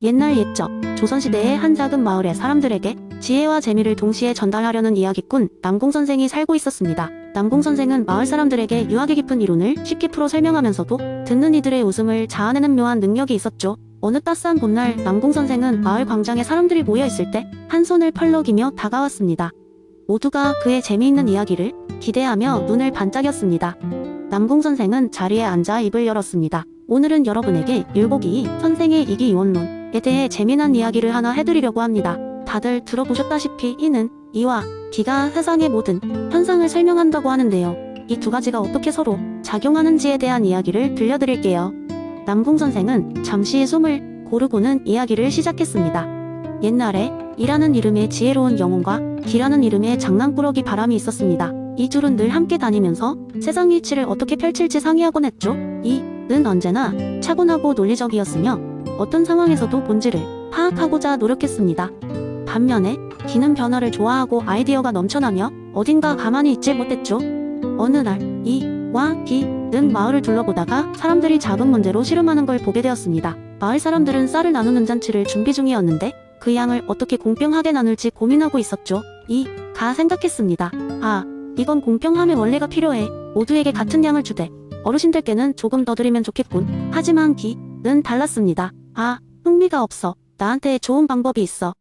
옛날 옛적 조선시대의 한 작은 마을의 사람들에게 지혜와 재미를 동시에 전달하려는 이야기꾼 남공선생이 살고 있었습니다. 남공선생은 마을 사람들에게 유학의 깊은 이론을 쉽게 풀어 설명하면서도 듣는 이들의 웃음을 자아내는 묘한 능력이 있었죠. 어느 따스한 봄날 남공선생은 마을 광장에 사람들이 모여있을 때 한 손을 펄럭이며 다가왔습니다. 모두가 그의 재미있는 이야기를 기대하며 눈을 반짝였습니다. 남공선생은 자리에 앉아 입을 열었습니다. 오늘은 여러분에게 율곡이 선생의 이기이원론에 대해 재미난 이야기를 하나 해드리려고 합니다. 다들 들어보셨다시피 이는 이와 기가 세상의 모든 현상을 설명한다고 하는데요. 이 두 가지가 어떻게 서로 작용하는지에 대한 이야기를 들려드릴게요. 남공선생은 잠시 숨을 고르고는 이야기를 시작했습니다. 옛날에 이라는 이름의 지혜로운 영혼과 기라는 이름의 장난꾸러기 바람이 있었습니다. 이 둘은 늘 함께 다니면서 세상 이치를 어떻게 펼칠지 상의하곤 했죠. 이는 언제나 차분하고 논리적이었으며 어떤 상황에서도 본질을 파악하고자 노력했습니다. 반면에 기는 변화를 좋아하고 아이디어가 넘쳐나며 어딘가 가만히 있질 못했죠. 어느 날 이와 기는 마을을 둘러보다가 사람들이 작은 문제로 씨름하는 걸 보게 되었습니다. 마을 사람들은 쌀을 나누는 잔치를 준비 중이었는데 그 양을 어떻게 공평하게 나눌지 고민하고 있었죠. 이가 생각했습니다. 이건 공평함의 원리가 필요해. 모두에게 같은 양을 주되 어르신들께는 조금 더 드리면 좋겠군. 하지만 기는 달랐습니다. 흥미가 없어. 나한테 좋은 방법이 있어.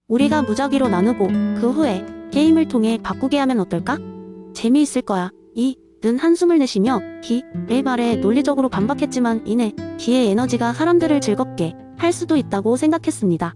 우리가 무작위로 나누고 그 후에 게임을 통해 바꾸게 하면 어떨까? 재미있을 거야. 이는 한숨을 내쉬며 기의 말에 논리적으로 반박했지만 이내 기의 에너지가 사람들을 즐겁게 할 수도 있다고 생각했습니다.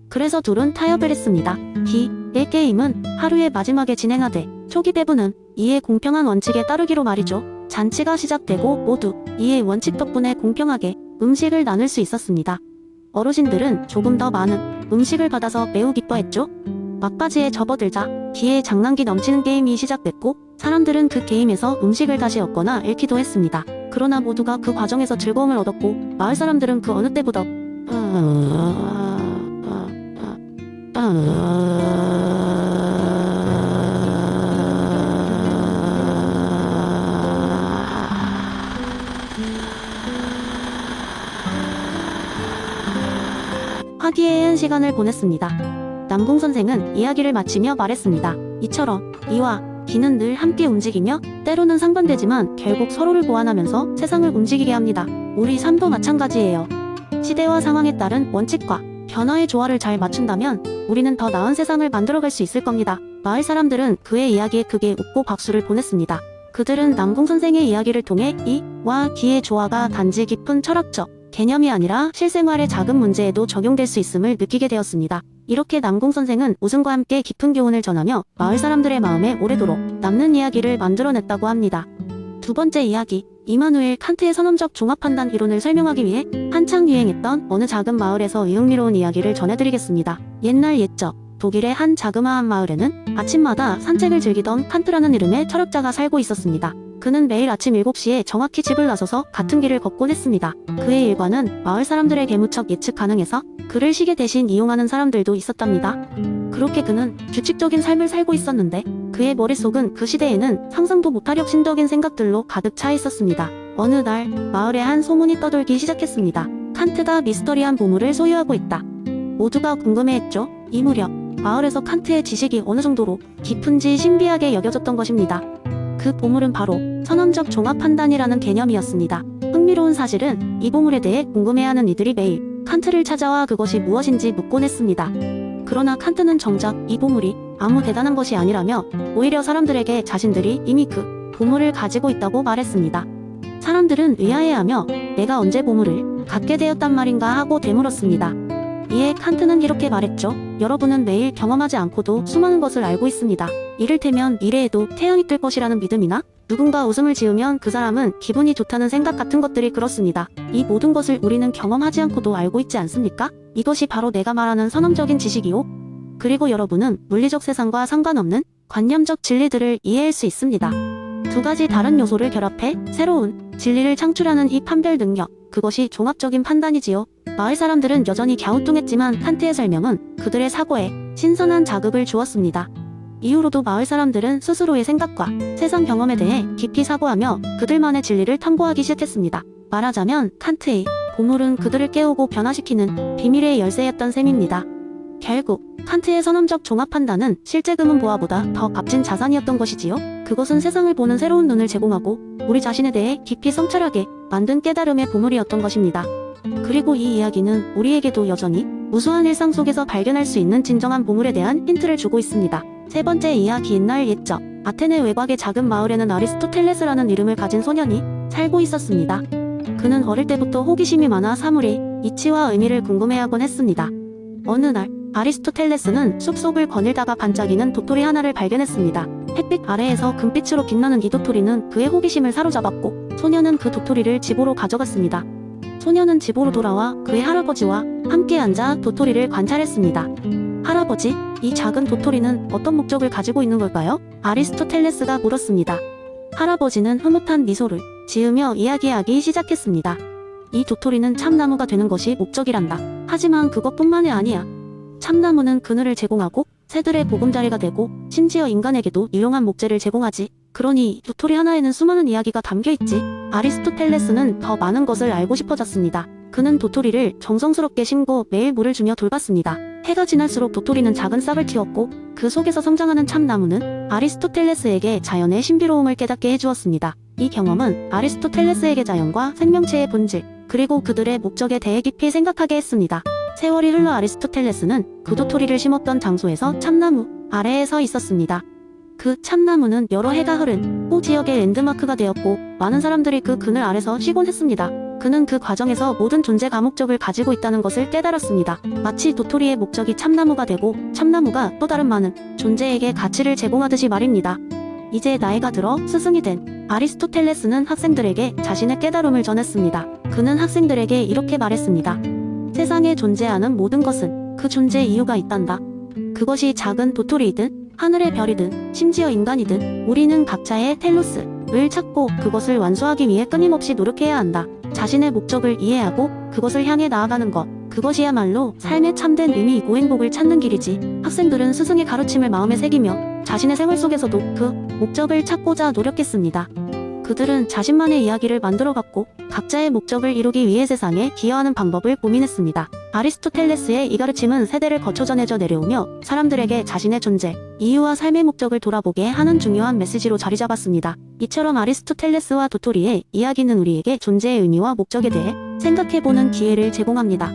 그래서 둘은 타협을 했습니다. 기의 게임은 하루의 마지막에 진행하되 초기 대부는 이의 공평한 원칙에 따르기로 말이죠. 잔치가 시작되고 모두 이의 원칙 덕분에 공평하게 음식을 나눌 수 있었습니다. 어르신들은 조금 더 많은 음식을 받아서 매우 기뻐했죠. 막바지에 접어들자 기의 장난기 넘치는 게임이 시작됐고 사람들은 그 게임에서 음식을 다시 얻거나 잃기도 했습니다. 그러나 모두가 그 과정에서 즐거움을 얻었고 마을 사람들은 그 어느 때보다 화기애애한 시간을 보냈습니다. 남공선생은 이야기를 마치며 말했습니다. 이처럼 이와 기는 늘 함께 움직이며 때로는 상반되지만 결국 서로를 보완하면서 세상을 움직이게 합니다. 우리 삶도 마찬가지예요. 시대와 상황에 따른 원칙과 변화의 조화를 잘 맞춘다면 우리는 더 나은 세상을 만들어갈 수 있을 겁니다. 마을 사람들은 그의 이야기에 크게 웃고 박수를 보냈습니다. 그들은 남공선생의 이야기를 통해 이와 기의 조화가 단지 깊은 철학적 개념이 아니라 실생활의 작은 문제에도 적용될 수 있음을 느끼게 되었습니다. 이렇게 남공선생은 웃음과 함께 깊은 교훈을 전하며 마을 사람들의 마음에 오래도록 남는 이야기를 만들어냈다고 합니다. 두 번째 이야기, 이마누엘 칸트의 선언적 종합판단 이론을 설명하기 위해 한창 유행했던 어느 작은 마을에서 이 흥미로운 이야기를 전해드리겠습니다. 옛날 옛적 독일의 한 자그마한 마을에는 아침마다 산책을 즐기던 칸트라는 이름의 철학자가 살고 있었습니다. 그는 매일 아침 7시에 정확히 집을 나서서 같은 길을 걷곤 했습니다. 그의 일과는 마을 사람들에게 무척 예측 가능해서 그를 시계 대신 이용하는 사람들도 있었답니다. 그렇게 그는 규칙적인 삶을 살고 있었는데 그의 머릿속은 그 시대에는 상상도 못할 혁신적인 생각들로 가득 차 있었습니다. 어느 날 마을에 한 소문이 떠돌기 시작했습니다. 칸트가 미스터리한 보물을 소유하고 있다. 모두가 궁금해했죠. 이 무렵 마을에서 칸트의 지식이 어느 정도로 깊은지 신비하게 여겨졌던 것입니다. 그 보물은 바로 선언적 종합판단이라는 개념이었습니다. 흥미로운 사실은 이 보물에 대해 궁금해하는 이들이 매일 칸트를 찾아와 그것이 무엇인지 묻곤 했습니다. 그러나 칸트는 정작 이 보물이 아무 대단한 것이 아니라며 오히려 사람들에게 자신들이 이미 그 보물을 가지고 있다고 말했습니다. 사람들은 의아해하며 내가 언제 보물을 갖게 되었단 말인가 하고 되물었습니다. 이에 칸트는 이렇게 말했죠. 여러분은 매일 경험하지 않고도 수많은 것을 알고 있습니다. 이를테면 미래에도 태양이 뜰 것이라는 믿음이나 누군가 웃음을 지으면 그 사람은 기분이 좋다는 생각 같은 것들이 그렇습니다. 이 모든 것을 우리는 경험하지 않고도 알고 있지 않습니까? 이것이 바로 내가 말하는 선언적인 지식이요. 그리고 여러분은 물리적 세상과 상관없는 관념적 진리들을 이해할 수 있습니다. 두 가지 다른 요소를 결합해 새로운 진리를 창출하는 이 판별 능력, 그것이 종합적인 판단이지요. 마을 사람들은 여전히 갸우뚱했지만 칸트의 설명은 그들의 사고에 신선한 자극을 주었습니다. 이후로도 마을 사람들은 스스로의 생각과 세상 경험에 대해 깊이 사고하며 그들만의 진리를 탐구하기 시작했습니다. 말하자면 칸트의 보물은 그들을 깨우고 변화시키는 비밀의 열쇠였던 셈입니다. 결국 칸트의 선험적 종합 판단은 실제 금은 보화보다 더 값진 자산이었던 것이지요. 그것은 세상을 보는 새로운 눈을 제공하고 우리 자신에 대해 깊이 성찰하게 만든 깨달음의 보물이었던 것입니다. 그리고 이 이야기는 우리에게도 여전히 무수한 일상 속에서 발견할 수 있는 진정한 보물에 대한 힌트를 주고 있습니다. 세 번째 이야기. 옛날 옛적 아테네 외곽의 작은 마을에는 아리스토텔레스라는 이름을 가진 소년이 살고 있었습니다. 그는 어릴 때부터 호기심이 많아 사물의 이치와 의미를 궁금해하곤 했습니다. 어느 날 아리스토텔레스는 숲속을 거닐다가 반짝이는 도토리 하나를 발견했습니다. 햇빛 아래에서 금빛으로 빛나는 이 도토리는 그의 호기심을 사로잡았고 소년은 그 도토리를 집으로 가져갔습니다. 소년은 집으로 돌아와 그의 할아버지와 함께 앉아 도토리를 관찰했습니다. 할아버지, 이 작은 도토리는 어떤 목적을 가지고 있는 걸까요? 아리스토텔레스가 물었습니다. 할아버지는 흐뭇한 미소를 지으며 이야기하기 시작했습니다. 이 도토리는 참나무가 되는 것이 목적이란다. 하지만 그것뿐만이 아니야. 참나무는 그늘을 제공하고 새들의 보금자리가 되고 심지어 인간에게도 유용한 목재를 제공하지. 그러니 도토리 하나에는 수많은 이야기가 담겨있지. 아리스토텔레스는 더 많은 것을 알고 싶어졌습니다. 그는 도토리를 정성스럽게 심고 매일 물을 주며 돌봤습니다. 해가 지날수록 도토리는 작은 싹을 틔웠고 그 속에서 성장하는 참나무는 아리스토텔레스에게 자연의 신비로움을 깨닫게 해주었습니다. 이 경험은 아리스토텔레스에게 자연과 생명체의 본질, 그리고 그들의 목적에 대해 깊이 생각하게 했습니다. 세월이 흘러 아리스토텔레스는 그 도토리를 심었던 장소에서 참나무 아래에 서 있었습니다. 그 참나무는 여러 해가 흐른 후 지역의 랜드마크가 되었고 많은 사람들이 그 그늘 아래서 쉬곤 했습니다. 그는 그 과정에서 모든 존재가 목적을 가지고 있다는 것을 깨달았습니다. 마치 도토리의 목적이 참나무가 되고 참나무가 또 다른 많은 존재에게 가치를 제공하듯이 말입니다. 이제 나이가 들어 스승이 된 아리스토텔레스는 학생들에게 자신의 깨달음을 전했습니다. 그는 학생들에게 이렇게 말했습니다. 세상에 존재하는 모든 것은 그 존재의 이유가 있단다. 그것이 작은 도토리이든 하늘의 별이든 심지어 인간이든 우리는 각자의 텔로스를 찾고 그것을 완수하기 위해 끊임없이 노력해야 한다. 자신의 목적을 이해하고 그것을 향해 나아가는 것, 그것이야말로 삶의 참된 의미이고 행복을 찾는 길이지. 학생들은 스승의 가르침을 마음에 새기며 자신의 생활 속에서도 그 목적을 찾고자 노력했습니다. 그들은 자신만의 이야기를 만들어갔고 각자의 목적을 이루기 위해 세상에 기여하는 방법을 고민했습니다. 아리스토텔레스의 이 가르침은 세대를 거쳐 전해져 내려오며 사람들에게 자신의 존재, 이유와 삶의 목적을 돌아보게 하는 중요한 메시지로 자리잡았습니다. 이처럼 아리스토텔레스와 도토리의 이야기는 우리에게 존재의 의미와 목적에 대해 생각해보는 기회를 제공합니다.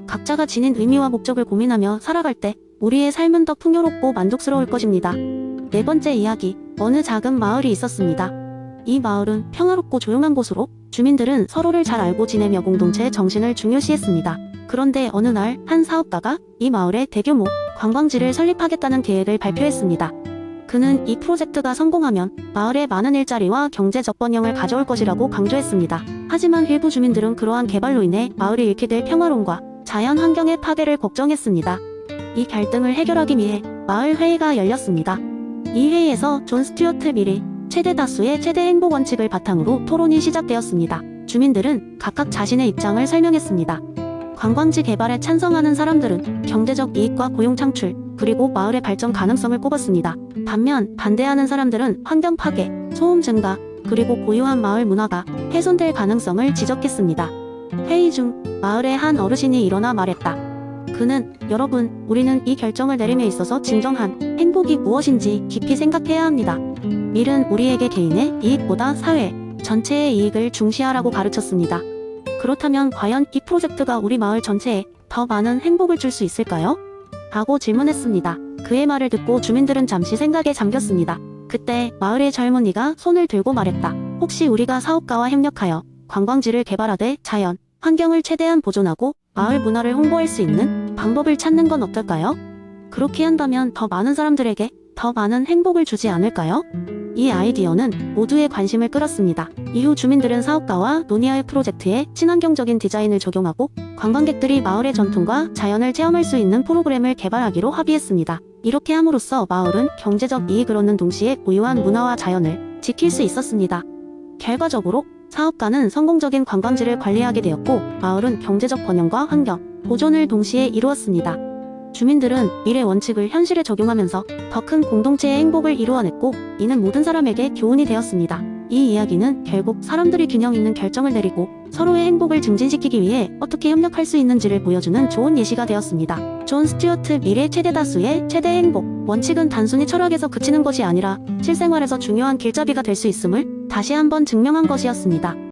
각자가 지닌 의미와 목적을 고민하며 살아갈 때 우리의 삶은 더 풍요롭고 만족스러울 것입니다. 네 번째 이야기. 어느 작은 마을이 있었습니다. 이 마을은 평화롭고 조용한 곳으로 주민들은 서로를 잘 알고 지내며 공동체의 정신을 중요시했습니다. 그런데 어느 날 한 사업가가 이 마을에 대규모 관광지를 설립하겠다는 계획을 발표했습니다. 그는 이 프로젝트가 성공하면 마을에 많은 일자리와 경제적 번영을 가져올 것이라고 강조했습니다. 하지만 일부 주민들은 그러한 개발로 인해 마을이 잃게 될 평화로움과 자연 환경의 파괴를 걱정했습니다. 이 갈등을 해결하기 위해 마을 회의가 열렸습니다. 이 회의에서 존 스튜어트 밀이 최대 다수의 최대 행복 원칙을 바탕으로 토론이 시작되었습니다. 주민들은 각각 자신의 입장을 설명했습니다. 관광지 개발에 찬성하는 사람들은 경제적 이익과 고용 창출, 그리고 마을의 발전 가능성을 꼽았습니다. 반면 반대하는 사람들은 환경 파괴, 소음 증가, 그리고 고유한 마을 문화가 훼손될 가능성을 지적했습니다. 회의 중 마을의 한 어르신이 일어나 말했다. 그는 여러분, 우리는 이 결정을 내림에 있어서 진정한 행복이 무엇인지 깊이 생각해야 합니다. 밀은 우리에게 개인의 이익보다 사회 전체의 이익을 중시하라고 가르쳤습니다. 그렇다면 과연 이 프로젝트가 우리 마을 전체에 더 많은 행복을 줄 수 있을까요? 라고 질문했습니다. 그의 말을 듣고 주민들은 잠시 생각에 잠겼습니다. 그때 마을의 젊은이가 손을 들고 말했다. 혹시 우리가 사업가와 협력하여 관광지를 개발하되 자연, 환경을 최대한 보존하고 마을 문화를 홍보할 수 있는 방법을 찾는 건 어떨까요? 그렇게 한다면 더 많은 사람들에게 더 많은 행복을 주지 않을까요? 이 아이디어는 모두의 관심을 끌었습니다. 이후 주민들은 사업가와 논의하여 프로젝트에 친환경적인 디자인을 적용하고 관광객들이 마을의 전통과 자연을 체험할 수 있는 프로그램을 개발하기로 합의했습니다. 이렇게 함으로써 마을은 경제적 이익을 얻는 동시에 고유한 문화와 자연을 지킬 수 있었습니다. 결과적으로 사업가는 성공적인 관광지를 관리하게 되었고 마을은 경제적 번영과 환경, 보존을 동시에 이루었습니다. 주민들은 미래 원칙을 현실에 적용하면서 더 큰 공동체의 행복을 이루어냈고 이는 모든 사람에게 교훈이 되었습니다. 이 이야기는 결국 사람들이 균형 있는 결정을 내리고 서로의 행복을 증진시키기 위해 어떻게 협력할 수 있는지를 보여주는 좋은 예시가 되었습니다. 존 스튜어트 미래 최대 다수의 최대 행복 원칙은 단순히 철학에서 그치는 것이 아니라 실생활에서 중요한 길잡이가 될 수 있음을 다시 한번 증명한 것이었습니다.